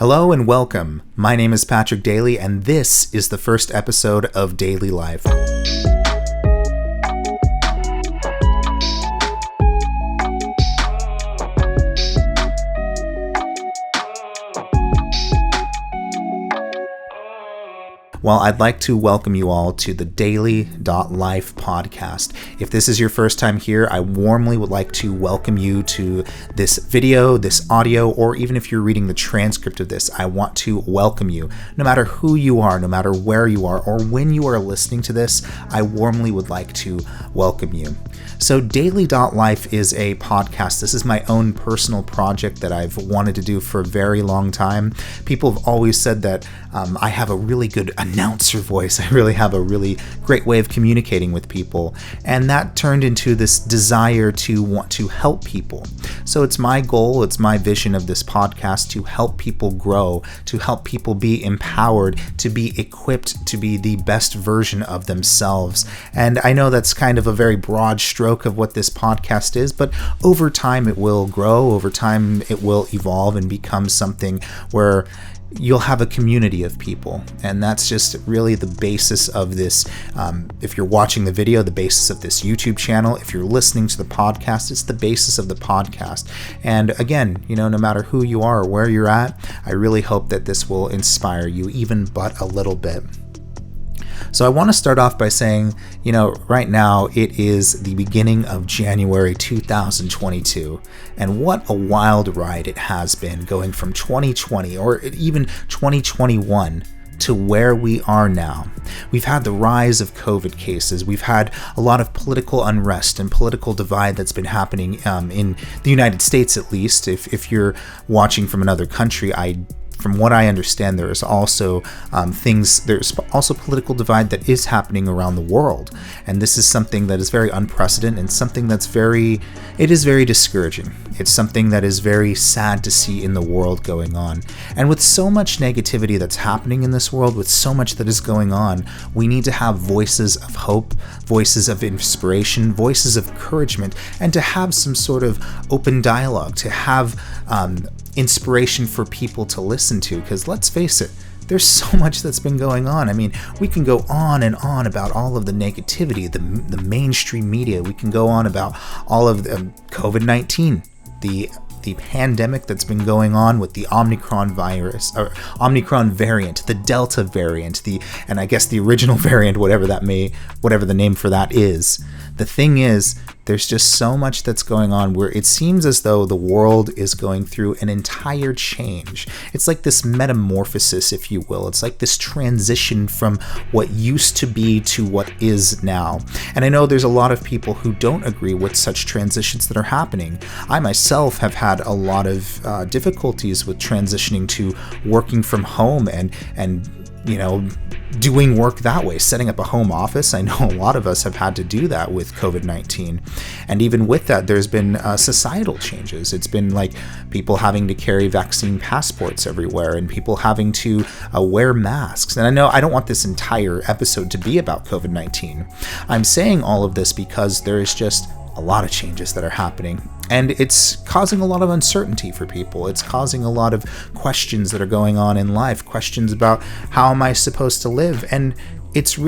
Hello and welcome. My name is Patrick Dailey, and this is the first episode of Daily Life. Well, I'd like to welcome you all to the Daily.Life podcast. If this is your first time here, I warmly would like to welcome you to this video, this audio, or even if you're reading the transcript of this, I want to welcome you. No matter who you are, no matter where you are, or when you are listening to this, I warmly would like to welcome you. So Daily.Life is a podcast. This is my own personal project that I've wanted to do for a very long time. People have always said that I have a really good announcer voice. I really have a really great way of communicating with people. And that turned into this desire to want to help people. So it's my goal, it's my vision of this podcast to help people grow, to help people be empowered, to be equipped to be the best version of themselves. And I know that's kind of a very broad stroke of what this podcast is, but over time it will grow, over time it will evolve and become something where you'll have a community of people. And that's just really the basis of this. If you're watching the video, the basis of this YouTube channel. If you're listening to the podcast, it's the basis of the podcast. And again, no matter who you are or where you're at, I really hope that this will inspire you even but a little bit. So I want to start off by saying, right now it is the beginning of January 2022, and what a wild ride it has been going from 2020 or even 2021 to where we are now. We've had the rise of COVID cases. We've had a lot of political unrest and political divide that's been happening in the United States, at least. If you're watching from another country, from what I understand, there's also there's also political divide that is happening around the world. And this is something that is very unprecedented and something that's very discouraging. It's something that is very sad to see in the world going on. And with so much negativity that's happening in this world, with so much that is going on, we need to have voices of hope, voices of inspiration, voices of encouragement, and to have some sort of open dialogue, to have inspiration for people to listen to, because let's face it, there's so much that's been going on. I mean, we can go on and on about all of the negativity, the mainstream media. We can go on about all of the COVID-19, the pandemic that's been going on with the Omicron virus, or Omicron variant, the Delta variant, and I guess the original variant, whatever the name for that is. The thing is, there's just so much that's going on where it seems as though the world is going through an entire change. It's like this metamorphosis, if you will. It's like this transition from what used to be to what is now. And I know there's a lot of people who don't agree with such transitions that are happening. I myself have had a lot of difficulties with transitioning to working from home and doing work that way, setting up a home office. I know a lot of us have had to do that with COVID-19. And even with that, there's been societal changes. It's been like people having to carry vaccine passports everywhere and people having to wear masks. And I know I don't want this entire episode to be about COVID-19. I'm saying all of this because there is just a lot of changes that are happening. And it's causing a lot of uncertainty for people. It's causing a lot of questions that are going on in life, questions about how am I supposed to live? And it's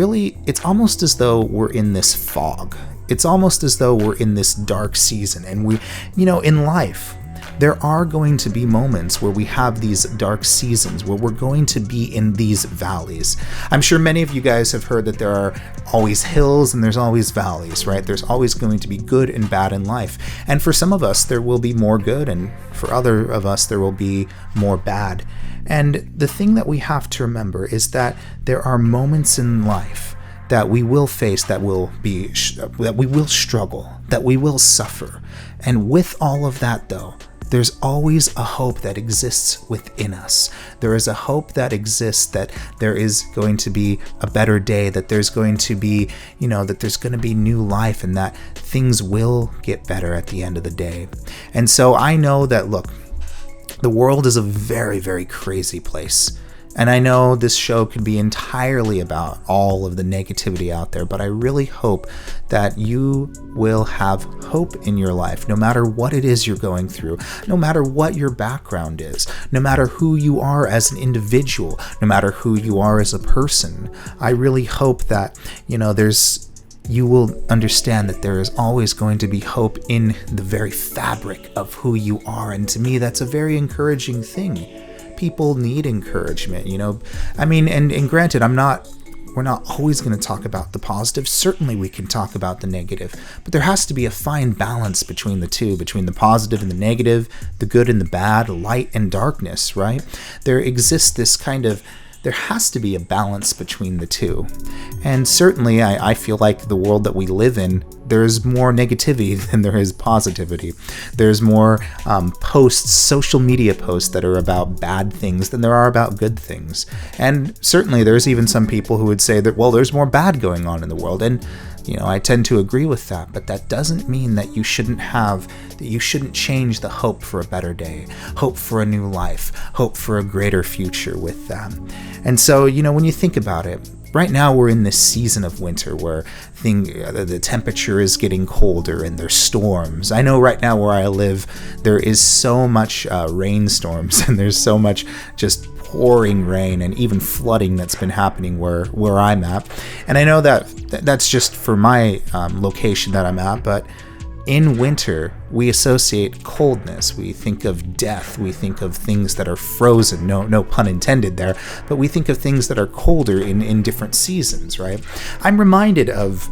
almost as though we're in this fog. It's almost as though we're in this dark season. And in life, there are going to be moments where we have these dark seasons, where we're going to be in these valleys. I'm sure many of you guys have heard that there are always hills and there's always valleys, right? There's always going to be good and bad in life. And for some of us, there will be more good, and for other of us, there will be more bad. And the thing that we have to remember is that there are moments in life that we will face, that we will struggle, that we will suffer. And with all of that, though, there's always a hope that exists within us. There is a hope that exists that there is going to be a better day, that there's going to be, that there's going to be new life, and that things will get better at the end of the day. And so I know that, look, the world is a very, very crazy place. And I know this show could be entirely about all of the negativity out there, but I really hope that you will have hope in your life, no matter what it is you're going through, no matter what your background is, no matter who you are as an individual, no matter who you are as a person. I really hope that, you will understand that there is always going to be hope in the very fabric of who you are. And to me, that's a very encouraging thing. People need encouragement, and granted, we're not always going to talk about the positive. Certainly we can talk about the negative, but there has to be a fine balance between the two, between the positive and the negative, the good and the bad, light and darkness, right? There has to be a balance between the two. And certainly I feel like the world that we live in, there's more negativity than there is positivity. There's more social media posts that are about bad things than there are about good things. And certainly there's even some people who would say that, well, there's more bad going on in the world. And I tend to agree with that, but that doesn't mean that you shouldn't change the hope for a better day, hope for a new life, hope for a greater future with them. And so, when you think about it, right now we're in this season of winter where the temperature is getting colder and there's storms. I know right now where I live, there is so much rainstorms and there's so much just pouring rain and even flooding that's been happening where I'm at. And I know that's just for my location that I'm at, but in winter, we associate coldness. We think of death. We think of things that are frozen. No pun intended there. But we think of things that are colder in different seasons, right? I'm reminded of,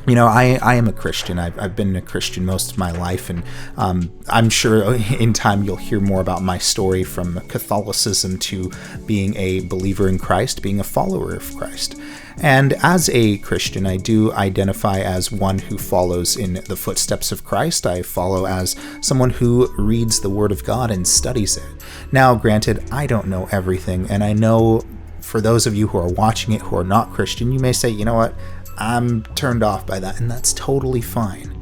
I am a Christian. I've been a Christian most of my life, and I'm sure in time you'll hear more about my story from Catholicism to being a believer in Christ, being a follower of Christ. And as a Christian, I do identify as one who follows in the footsteps of Christ. I follow as someone who reads the Word of God and studies it. Now, granted, I don't know everything, and I know for those of you who are watching it who are not Christian, you may say, you know what, I'm turned off by that, and that's totally fine.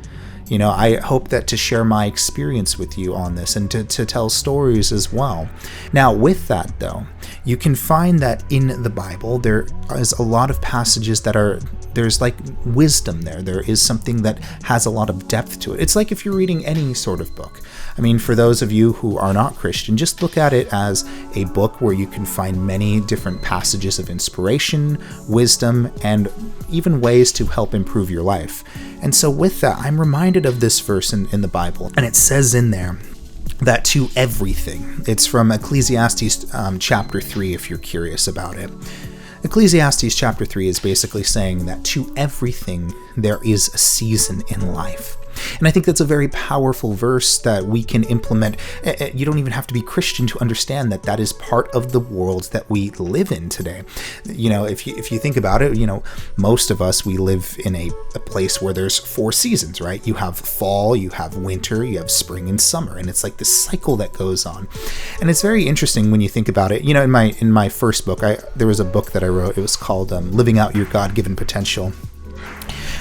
I hope that to share my experience with you on this and to tell stories as well. Now, with that, though, you can find that in the Bible, there is a lot of passages there's like wisdom there. There is something that has a lot of depth to it. It's like if you're reading any sort of book. I mean, for those of you who are not Christian, just look at it as a book where you can find many different passages of inspiration, wisdom, and even ways to help improve your life. And so with that, I'm reminded of this verse in the Bible, and it says in there that to everything. It's from Ecclesiastes chapter 3, if you're curious about it. Ecclesiastes chapter 3 is basically saying that to everything there is a season in life. And I think that's a very powerful verse that we can implement. You don't even have to be Christian to understand that that is part of the world that we live in today. If you think about it, most of us, we live in a place where there's 4 seasons, right? You have fall, you have winter, you have spring and summer, and it's like this cycle that goes on. And it's very interesting when you think about it. In my first book, there was a book that I wrote. It was called Living Out Your God-Given Potential.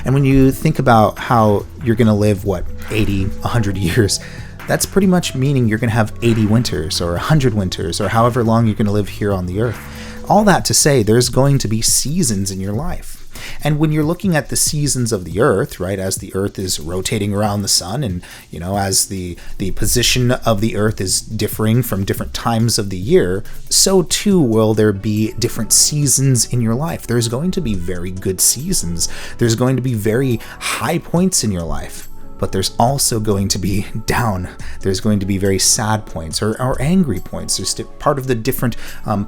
And when you think about how you're going to live, 80, 100 years, that's pretty much meaning you're going to have 80 winters or 100 winters or however long you're going to live here on the earth. All that to say, there's going to be seasons in your life. And when you're looking at the seasons of the earth, right, as the earth is rotating around the sun and, as the position of the earth is differing from different times of the year, so too will there be different seasons in your life. There's going to be very good seasons. There's going to be very high points in your life. But there's also going to be down. There's going to be very sad points or angry points. There's part of the different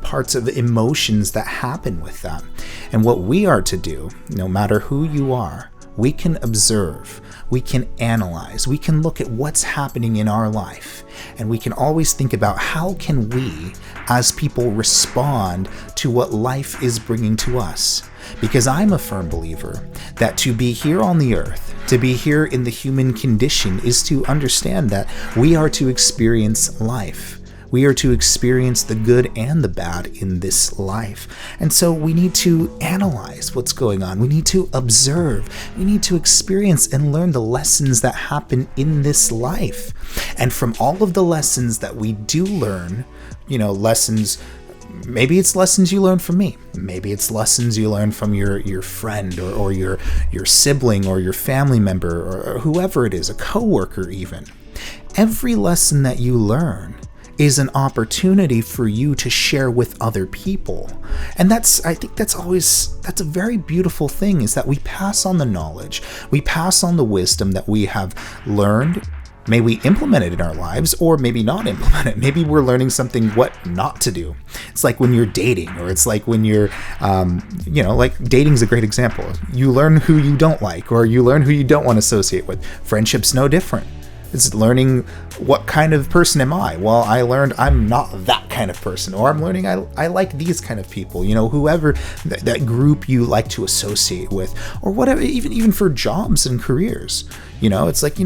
parts of emotions that happen with that. And what we are to do, no matter who you are, we can observe, we can analyze, we can look at what's happening in our life, and we can always think about how can we, as people, respond to what life is bringing to us. Because I'm a firm believer that to be here on the earth, to be here in the human condition, is to understand that we are to experience life. We are to experience the good and the bad in this life. And so we need to analyze what's going on. We need to observe. We need to experience and learn the lessons that happen in this life. And from all of the lessons that we do learn, lessons maybe it's lessons you learn from me. Maybe it's lessons you learn from your friend or your sibling or your family member or whoever it is, a coworker even. Every lesson that you learn is an opportunity for you to share with other people. And I think that's a very beautiful thing, is that we pass on the knowledge, we pass on the wisdom that we have learned. May we implement it in our lives, or maybe not implement it. Maybe we're learning something what not to do. It's like when you're dating, or it's like when you're, like dating's a great example. You learn who you don't like, or you learn who you don't want to associate with. Friendship's no different. It's learning, what kind of person am I? Well, I learned I'm not that kind of person, or I'm learning I like these kind of people, whoever that group you like to associate with, or whatever, even for jobs and careers. It's like,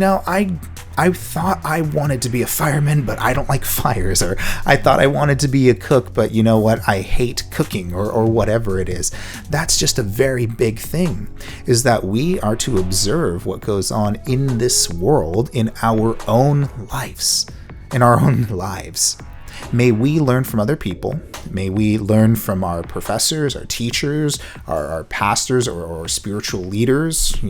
I thought I wanted to be a fireman, but I don't like fires, or I thought I wanted to be a cook, but you know what? I hate cooking, or whatever it is. That's just a very big thing, is that we are to observe what goes on in this world, in our own lives, May we learn from other people. May we learn from our professors, our teachers, our pastors, or spiritual leaders,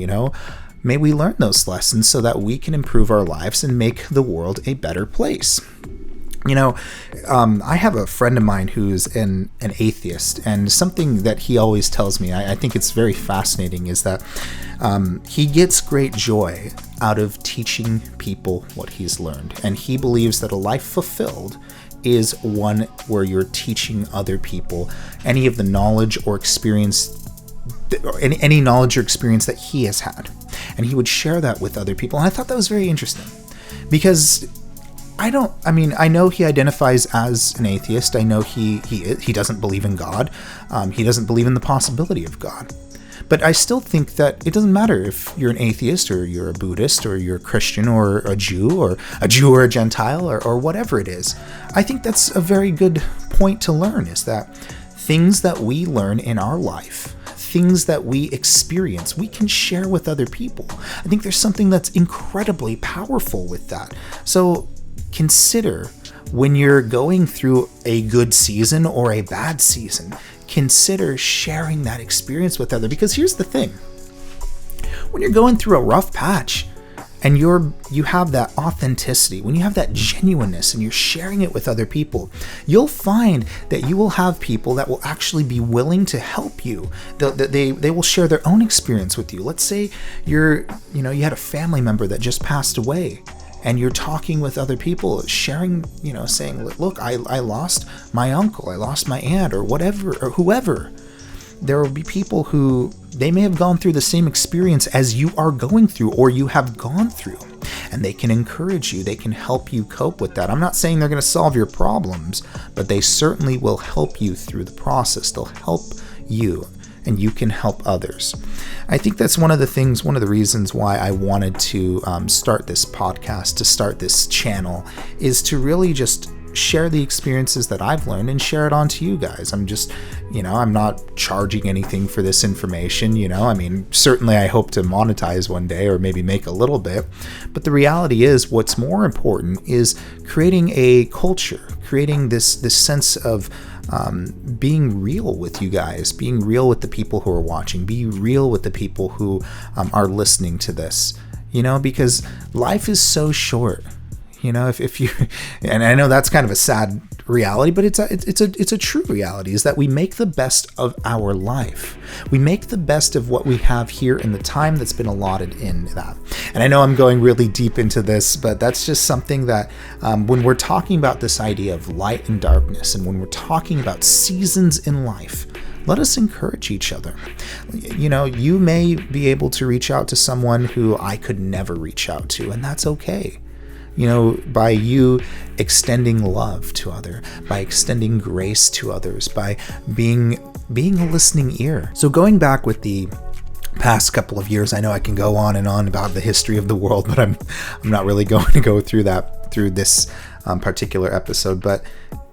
May we learn those lessons so that we can improve our lives and make the world a better place. I have a friend of mine who's an atheist, and something that he always tells me, I think it's very fascinating, is that he gets great joy out of teaching people what he's learned. And he believes that a life fulfilled is one where you're teaching other people any of the knowledge or experience, any knowledge or experience that he has had. And he would share that with other people. And I thought that was very interesting, because I know he identifies as an atheist. I know he doesn't believe in God. He doesn't believe in the possibility of God. But I still think that it doesn't matter if you're an atheist, or you're a Buddhist, or you're a Christian, or a Jew or a Gentile, or whatever it is. I think that's a very good point to learn, is that things that we learn in our life, things that we experience, we can share with other people. I think there's something that's incredibly powerful with that. So consider, when you're going through a good season or a bad season, consider sharing that experience with others. Because here's the thing. When you're going through a rough patch, and you have that authenticity, when you have that genuineness and you're sharing it with other people, you'll find that you will have people that will actually be willing to help you. They will share their own experience with you. Let's say you had a family member that just passed away, and you're talking with other people, sharing, saying, look, I lost my uncle, I lost my aunt, or whatever, or whoever. There will be people who, they may have gone through the same experience as you are going through, or you have gone through, and they can encourage you. They can help you cope with that. I'm not saying they're going to solve your problems, but they certainly will help you through the process. They'll help you, and you can help others. I think that's one of the reasons why I wanted to start this podcast, to start this channel, is to really just share the experiences that I've learned and share it on to you guys. I'm just, I'm not charging anything for this information, certainly I hope to monetize one day, or maybe make a little bit. But the reality is, what's more important is creating a culture, creating this sense of being real with you guys, being real with the people who are watching, be real with the people who are listening to this, because life is so short. If you, and I know that's kind of a sad reality, but it's a true reality, is that we make the best of our life. We make the best of what we have here in the time that's been allotted in that. And I know I'm going really deep into this, but that's just something that when we're talking about this idea of light and darkness, and when we're talking about seasons in life, let us encourage each other. You may be able to reach out to someone who I could never reach out to, and that's okay. By you extending love to others, by extending grace to others, by being a listening ear. So going back with the past couple of years, I know I can go on and on about the history of the world, but I'm not really going to go through this particular episode. But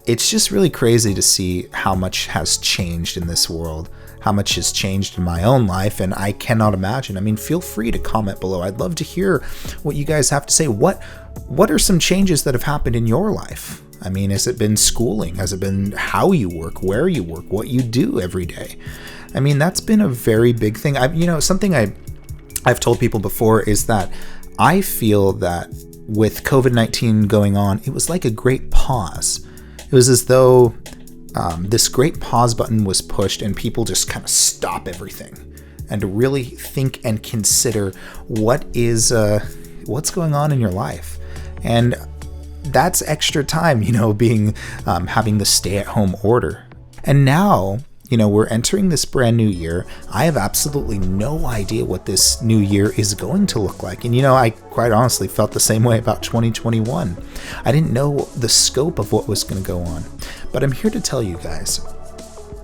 it's just really crazy to see how much has changed in this world, how much has changed in my own life, and I cannot imagine. Feel free to comment below. I'd love to hear what you guys have to say. What are some changes that have happened in your life? I mean, has it been schooling? Has it been how you work, where you work, what you do every day? I mean, that's been a very big thing. Something I've told people before is that I feel that with COVID-19 going on, it was like a great pause. It was as though this great pause button was pushed and people just kind of stop everything and really think and consider what's going on in your life. And that's extra time, being having the stay-at-home order. And now, we're entering this brand new year. I have absolutely no idea what this new year is going to look like. And, I quite honestly felt the same way about 2021. I didn't know the scope of what was going to go on. But I'm here to tell you guys,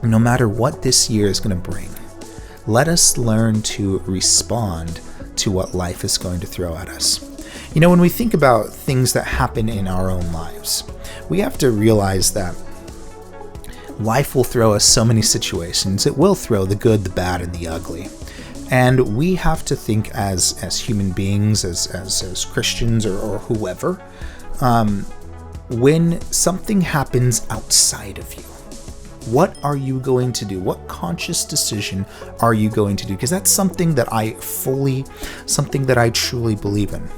no matter what this year is going to bring, let us learn to respond to what life is going to throw at us. When we think about things that happen in our own lives, we have to realize that life will throw us so many situations. It will throw the good, the bad, and the ugly. And we have to think as human beings, as Christians or whoever, when something happens outside of you, what are you going to do? What conscious decision are you going to do? Because that's something that I truly believe in.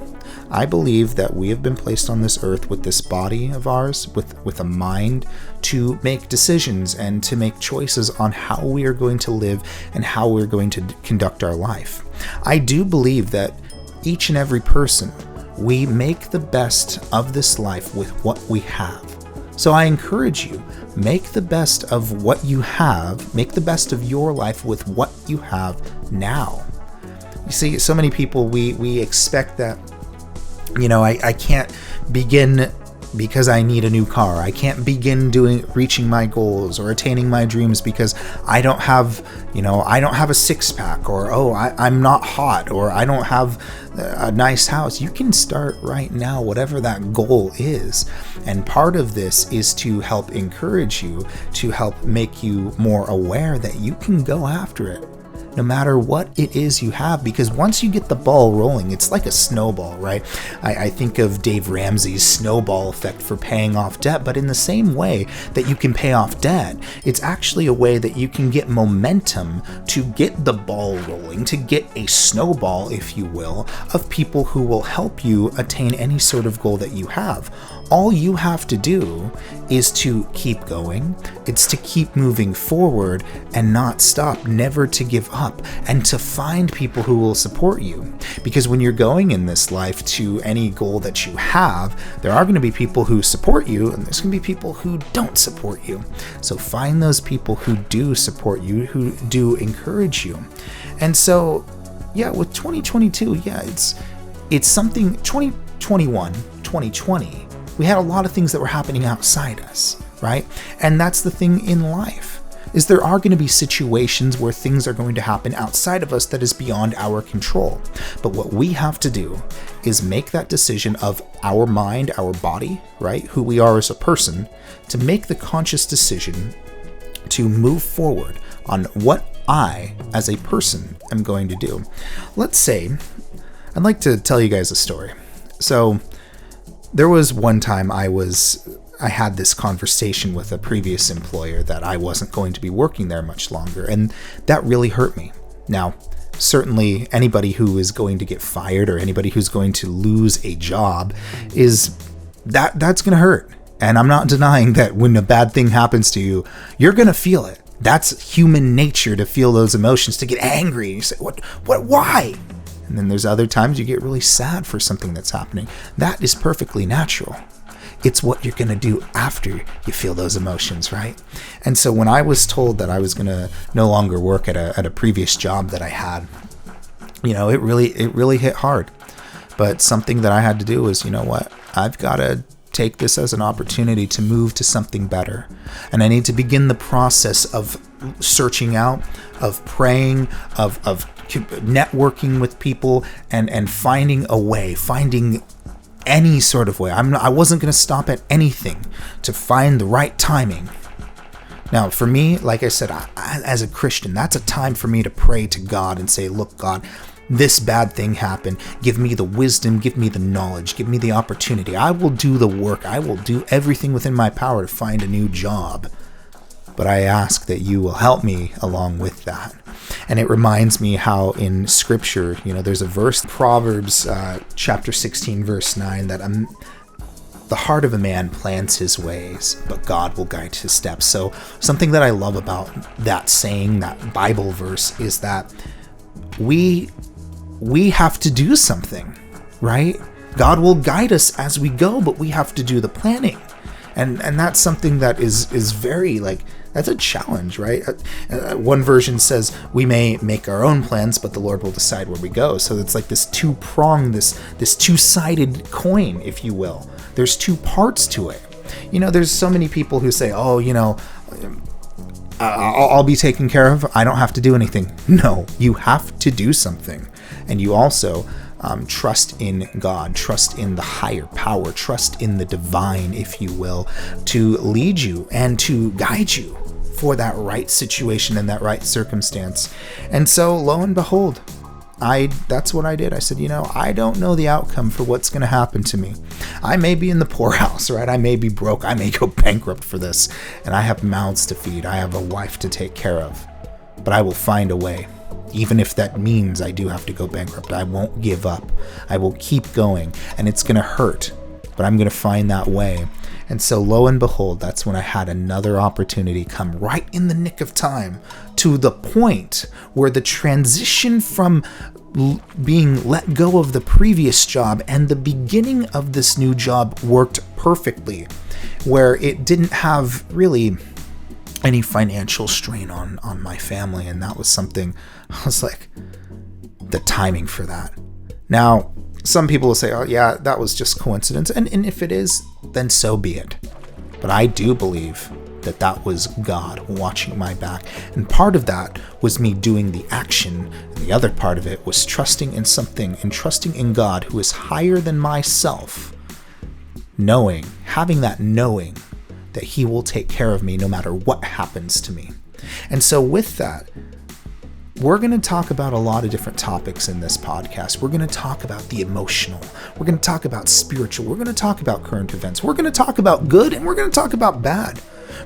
I believe that we have been placed on this earth with this body of ours, with a mind, to make decisions and to make choices on how we are going to live and how we're going to conduct our life. I do believe that each and every person, we make the best of this life with what we have. So I encourage you, make the best of what you have, make the best of your life with what you have now. You see, so many people, we expect that, I can't begin because I need a new car. I can't begin reaching my goals or attaining my dreams because I don't have a six-pack, or I'm not hot, or I don't have a nice house. You can start right now, whatever that goal is. And part of this is to help encourage you, to help make you more aware that you can go after it, no matter what it is you have, because once you get the ball rolling, it's like a snowball, right? I think of Dave Ramsey's snowball effect for paying off debt, but in the same way that you can pay off debt, it's actually a way that you can get momentum to get the ball rolling, to get a snowball, if you will, of people who will help you attain any sort of goal that you have. All you have to do is to keep going. It's to keep moving forward and not stop, never to give up, and to find people who will support you. Because when you're going in this life to any goal that you have, there are going to be people who support you, and there's going to be people who don't support you. So find those people who do support you, who do encourage you. And so, with 2022, it's something. 2021, 2020. We had a lot of things that were happening outside us, right? And that's the thing in life, is there are going to be situations where things are going to happen outside of us that is beyond our control. But what we have to do is make that decision of our mind, our body, right? Who we are as a person, to make the conscious decision to move forward on what I, as a person, am going to do. Let's say, I'd like to tell you guys a story. So, there was one time I had this conversation with a previous employer that I wasn't going to be working there much longer, and that really hurt me. Now, certainly anybody who is going to get fired or anybody who's going to lose a job that's going to hurt. And I'm not denying that when a bad thing happens to you, you're going to feel it. That's human nature, to feel those emotions, to get angry. And you say, why? And then there's other times you get really sad for something that's happening. That is perfectly natural. It's what you're going to do after you feel those emotions, right? And so when I was told that I was going to no longer work at a previous job that I had, it really hit hard. But something that I had to do was, I've got to take this as an opportunity to move to something better. And I need to begin the process of searching out, of praying, of networking with people, and finding a way, finding any sort of way. I wasn't going to stop at anything to find the right timing. Now, for me, like I said, as a Christian, that's a time for me to pray to God and say, look, God, this bad thing happen. Give me the wisdom, give me the knowledge, give me the opportunity. I will do the work. I will do everything within my power to find a new job. But I ask that you will help me along with that. And it reminds me how in scripture, there's a verse, Proverbs chapter 16, verse 9, that the heart of a man plans his ways, but God will guide his steps. So something that I love about that saying, that Bible verse, is that we have to do something, right? God will guide us as we go, but we have to do the planning. And that's something that is very, that's a challenge, right? One version says we may make our own plans, but the Lord will decide where we go. So it's like this two-pronged, this two-sided coin, if you will. There's two parts to it. There's so many people who say, I'll be taken care of. I don't have to do anything. No, you have to do something. And you also trust in God, trust in the higher power, trust in the divine, if you will, to lead you and to guide you for that right situation and that right circumstance. And so lo and behold, that's what I did. I said, I don't know the outcome for what's going to happen to me. I may be in the poorhouse, right? I may be broke. I may go bankrupt for this. And I have mouths to feed. I have a wife to take care of. But I will find a way. Even if that means I do have to go bankrupt, I won't give up. I will keep going. And it's going to hurt. But I'm going to find that way. And so lo and behold, that's when I had another opportunity come right in the nick of time, to the point where the transition from being let go of the previous job and the beginning of this new job worked perfectly, where it didn't have really any financial strain on my family. And that was something I was like, the timing for that. Now, some people will say, oh yeah, that was just coincidence. And if it is, then so be it. But I do believe that was God watching my back. And part of that was me doing the action. And the other part of it was trusting in something and trusting in God, who is higher than myself, having that knowing that he will take care of me no matter what happens to me. And so with that, we're going to talk about a lot of different topics in this podcast. We're going to talk about the emotional. We're going to talk about spiritual. We're going to talk about current events. We're going to talk about good, and we're going to talk about bad.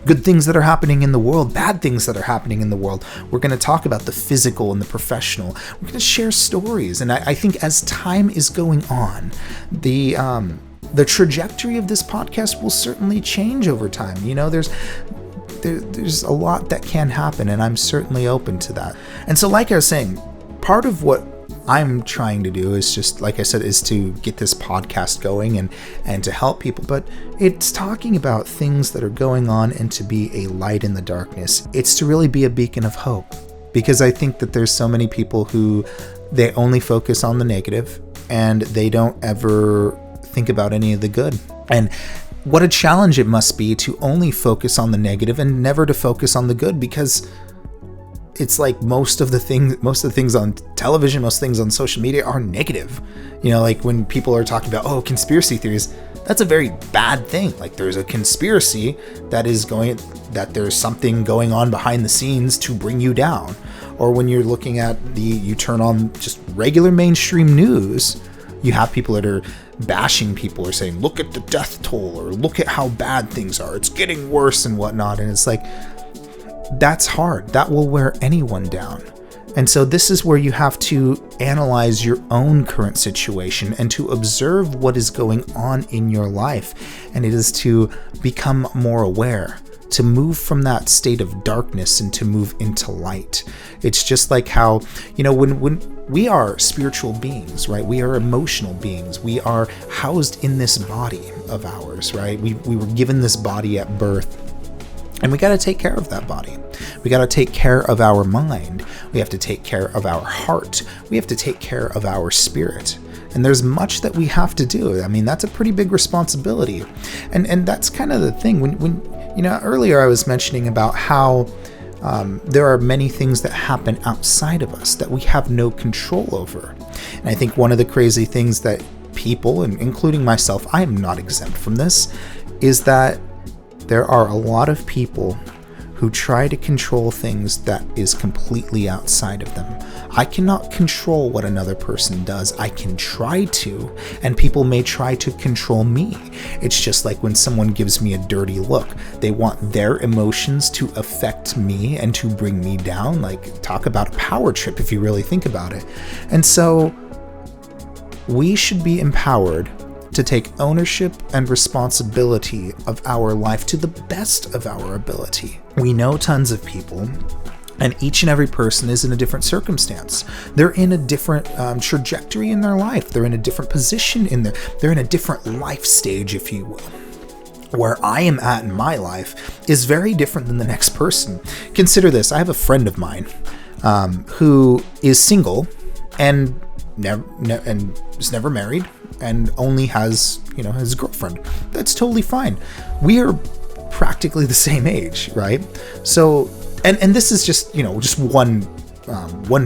Good things that are happening in the world, bad things that are happening in the world. We're going to talk about the physical and the professional. We're going to share stories. And I think as time is going on, the trajectory of this podcast will certainly change over time. There's a lot that can happen, and I'm certainly open to that. And so, like I was saying, part of what I'm trying to do is just, like I said, is to get this podcast going and to help people. But it's talking about things that are going on and to be a light in the darkness. It's to really be a beacon of hope, because I think that there's so many people who they only focus on the negative and they don't ever think about any of the good. And what a challenge it must be to only focus on the negative and never to focus on the good, because it's like most of the things on television, most things on social media are negative. Like when people are talking about, conspiracy theories, that's a very bad thing. Like there's a conspiracy that there's something going on behind the scenes to bring you down. Or when you're looking at you turn on just regular mainstream news, you have people that are bashing people or saying, look at the death toll, or look at how bad things are. It's getting worse and whatnot. And it's like, that's hard. That will wear anyone down. And so this is where you have to analyze your own current situation and to observe what is going on in your life. And it is to become more aware, to move from that state of darkness and to move into light. It's just like how, when we are spiritual beings, right? We are emotional beings. We are housed in this body of ours, right? We were given this body at birth. And we got to take care of that body. We got to take care of our mind. We have to take care of our heart. We have to take care of our spirit. And there's much that we have to do. I mean, that's a pretty big responsibility. And that's kind of the thing. When earlier I was mentioning about how there are many things that happen outside of us that we have no control over. And I think one of the crazy things that people, and including myself, I am not exempt from this, is that there are a lot of people who try to control things that is completely outside of them. I cannot control what another person does. I can try to, and people may try to control me. It's just like when someone gives me a dirty look. They want their emotions to affect me and to bring me down. Like, talk about a power trip if you really think about it. And so we should be empowered to take ownership and responsibility of our life to the best of our ability. We know tons of people, and each and every person is in a different circumstance. They're in a different trajectory in their life. They're in a different position they're in a different life stage, if you will. Where I am at in my life is very different than the next person. Consider this. I have a friend of mine who is single and is never married, and only has, his girlfriend. That's totally fine. We are practically the same age, right? So, and this is just, just one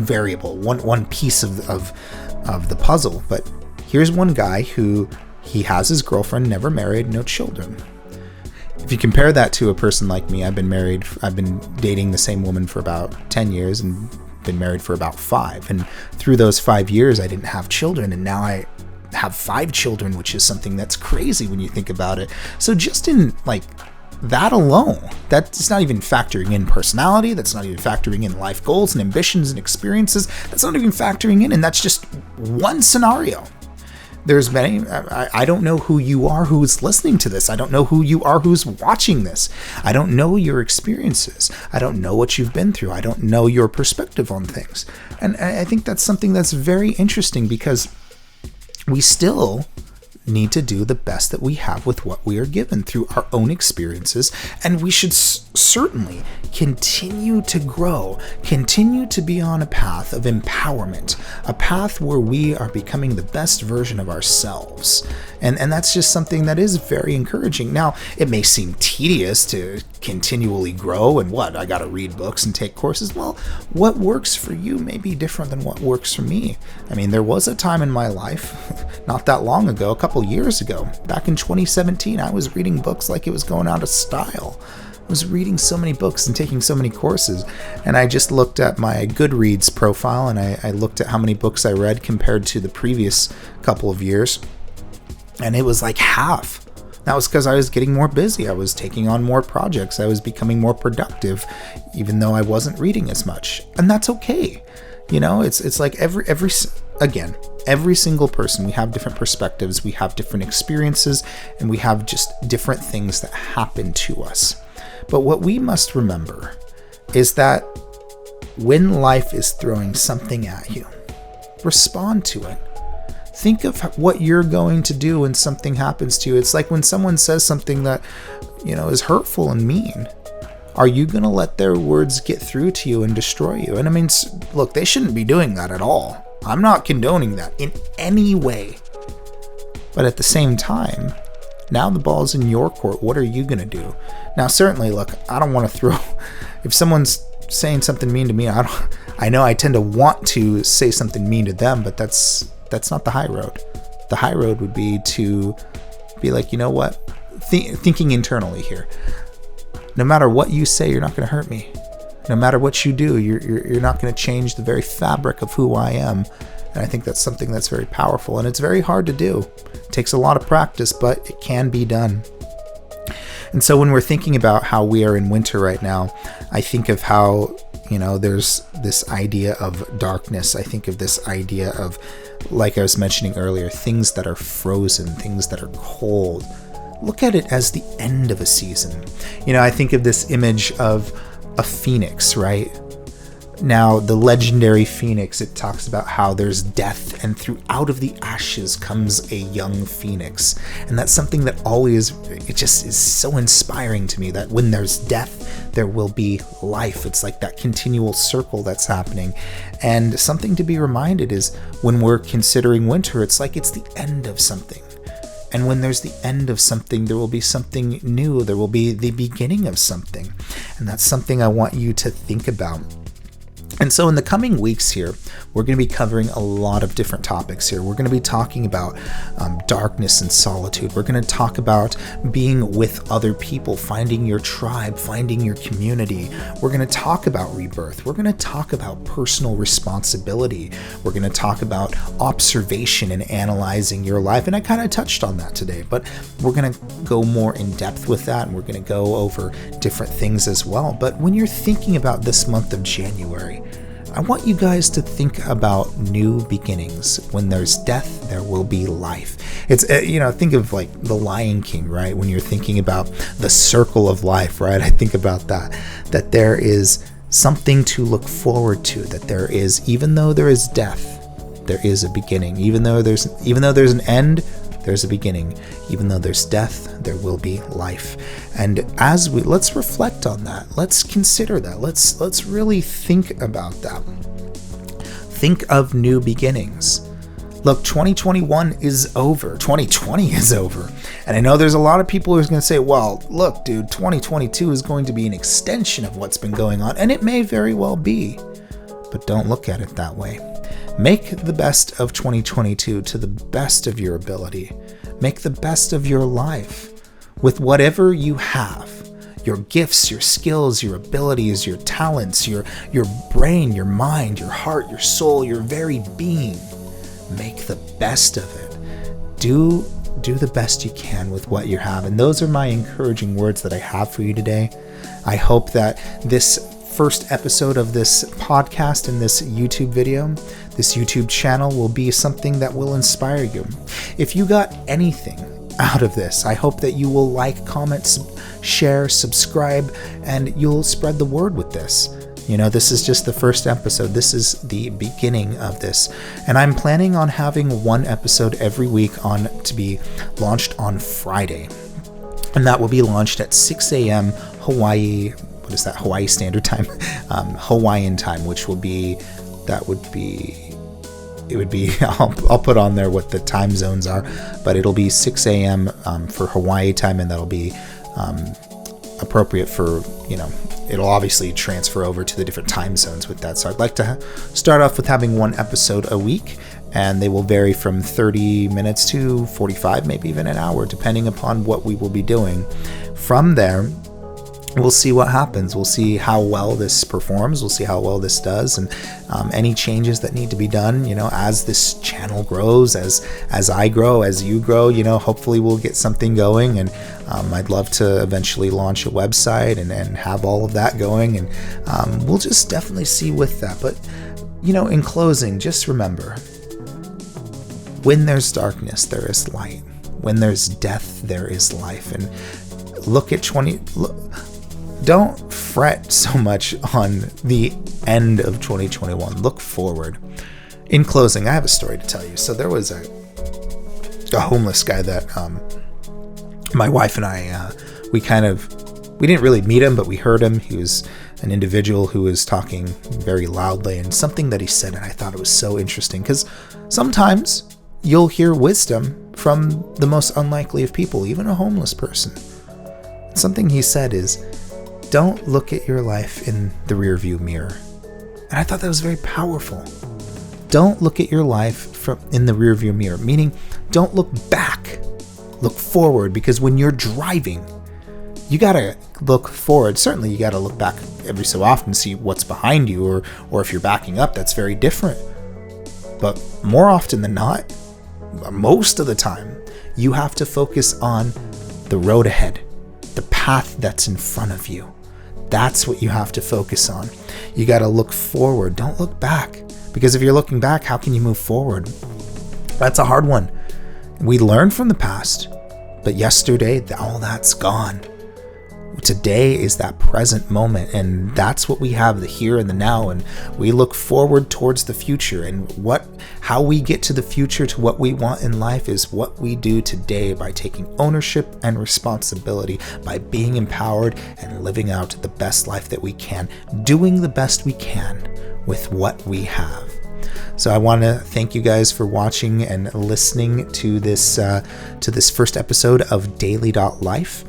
variable, one piece of the puzzle. But here's one guy who he has his girlfriend, never married, no children. If you compare that to a person like me, I've been dating the same woman for about 10 years and been married for about 5. And through those 5 years, I didn't have children. And now I have 5 children, which is something that's crazy when you think about it. So just in like that alone, that's not even factoring in personality. That's not even factoring in life goals and ambitions and experiences. That's not even factoring in. And that's just one scenario. There's many. I don't know who you are who's listening to this. I don't know who you are who's watching this. I don't know your experiences. I don't know what you've been through. I don't know your perspective on things. And I think that's something that's very interesting, because we still need to do the best that we have with what we are given through our own experiences. And we should certainly continue to grow, continue to be on a path of empowerment, a path where we are becoming the best version of ourselves. And that's just something that is very encouraging. Now, it may seem tedious to continually grow and I got to read books and take courses. Well, what works for you may be different than what works for me. I mean, there was a time in my life, not that long ago, a couple years ago, back in 2017, I was reading books like it was going out of style. I was reading so many books and taking so many courses, and I just looked at my Goodreads profile and I looked at how many books I read compared to the previous couple of years, and it was like half. That was because I was getting more busy. I was taking on more projects. I was becoming more productive, even though I wasn't reading as much, and that's okay. It's like every single person, we have different perspectives, we have different experiences, and we have just different things that happen to us. But what we must remember is that when life is throwing something at you, respond to it. Think of what you're going to do when something happens to you. It's like when someone says something that, is hurtful and mean. Are you going to let their words get through to you and destroy you? And I mean, look, they shouldn't be doing that at all. I'm not condoning that in any way. But at the same time, now the ball's in your court. What are you going to do? Now, certainly, look, I don't want to throw... If someone's saying something mean to me, I know I tend to want to say something mean to them, but that's not the high road. The high road would be to be like, you know what? Thinking internally here. No matter what you say, you're not going to hurt me. No matter what you do, you're not going to change the very fabric of who I am. And I think that's something that's very powerful, and it's very hard to do. It takes a lot of practice, but it can be done. And so when we're thinking about how we are in winter right now, I think of how, there's this idea of darkness. I think of this idea of, like I was mentioning earlier, things that are frozen, things that are cold. Look at it as the end of a season. I think of this image of a phoenix, right? Now, the legendary phoenix, it talks about how there's death, and out of the ashes comes a young phoenix. And that's something that it just is so inspiring to me, that when there's death, there will be life. It's like that continual circle that's happening. And something to be reminded is when we're considering winter, it's like it's the end of something. And when there's the end of something, there will be something new. There will be the beginning of something. And that's something I want you to think about. And so in the coming weeks here, we're going to be covering a lot of different topics here. We're going to be talking about darkness and solitude. We're going to talk about being with other people, finding your tribe, finding your community. We're going to talk about rebirth. We're going to talk about personal responsibility. We're going to talk about observation and analyzing your life. And I kind of touched on that today, but we're going to go more in depth with that, and we're going to go over different things as well. But when you're thinking about this month of January, I want you guys to think about new beginnings. When there's death, there will be life. It's, think of like the Lion King, right? When you're thinking about the circle of life, right? I think about that there is something to look forward to, that there is, even though there is death, there is a beginning. Even though there's an end, there's a beginning. Even though there's death, there will be life. And let's reflect on that. Let's consider that. Let's really think about that. Think of new beginnings. Look, 2021 is over. 2020 is over. And I know there's a lot of people who are going to say, well, look, dude, 2022 is going to be an extension of what's been going on. And it may very well be. But don't look at it that way. Make the best of 2022 to the best of your ability. Make the best of your life with whatever you have. Your gifts, your skills, your abilities, your talents, your brain, your mind, your heart, your soul, your very being. Make the best of it. Do the best you can with what you have. And those are my encouraging words that I have for you today. I hope that this first episode of this podcast and this YouTube video, this YouTube channel, will be something that will inspire you. If you got anything out of this, I hope that you will like, comment, share, subscribe, and you'll spread the word with this. This is just the first episode. This is the beginning of this. And I'm planning on having one episode every week to be launched on Friday. And that will be launched at 6 a.m. Hawaii. What is that? Hawaii Standard Time? Hawaiian time, I'll put on there what the time zones are, but it'll be 6 a.m. For Hawaii time, and that'll be appropriate for, it'll obviously transfer over to the different time zones with that. So I'd like to start off with having one episode a week, and they will vary from 30 minutes to 45, maybe even an hour, depending upon what we will be doing. From there, we'll see what happens. We'll see how well this performs. We'll see how well this does, and any changes that need to be done, as this channel grows, as I grow, as you grow, hopefully we'll get something going. And I'd love to eventually launch a website and have all of that going. And we'll just definitely see with that. But, in closing, just remember, when there's darkness, there is light. When there's death, there is life. And don't fret so much on the end of 2021. Look forward. In closing, I have a story to tell you. So there was a homeless guy that my wife and I, we didn't really meet him, but we heard him. He was an individual who was talking very loudly, and something that he said, and I thought it was so interesting, because sometimes you'll hear wisdom from the most unlikely of people, even a homeless person. Something he said is, don't look at your life in the rearview mirror. And I thought that was very powerful. Don't look at your life in the rearview mirror, meaning don't look back, look forward, because when you're driving, you got to look forward. Certainly you got to look back every so often, see what's behind you, or if you're backing up, that's very different. But more often than not, most of the time, you have to focus on the road ahead, the path that's in front of you. That's what you have to focus on. You got to look forward. Don't look back. Because if you're looking back, how can you move forward? That's a hard one. We learn from the past, but yesterday, all that's gone. Today is that present moment, and that's what we have, the here and the now, and we look forward towards the future. And how we get to the future, to what we want in life, is what we do today by taking ownership and responsibility, by being empowered and living out the best life that we can, doing the best we can with what we have. So I want to thank you guys for watching and listening to this first episode of Dailey.life.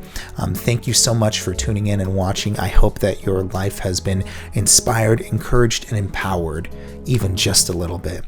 Thank you so much for tuning in and watching. I hope that your life has been inspired, encouraged, and empowered, even just a little bit.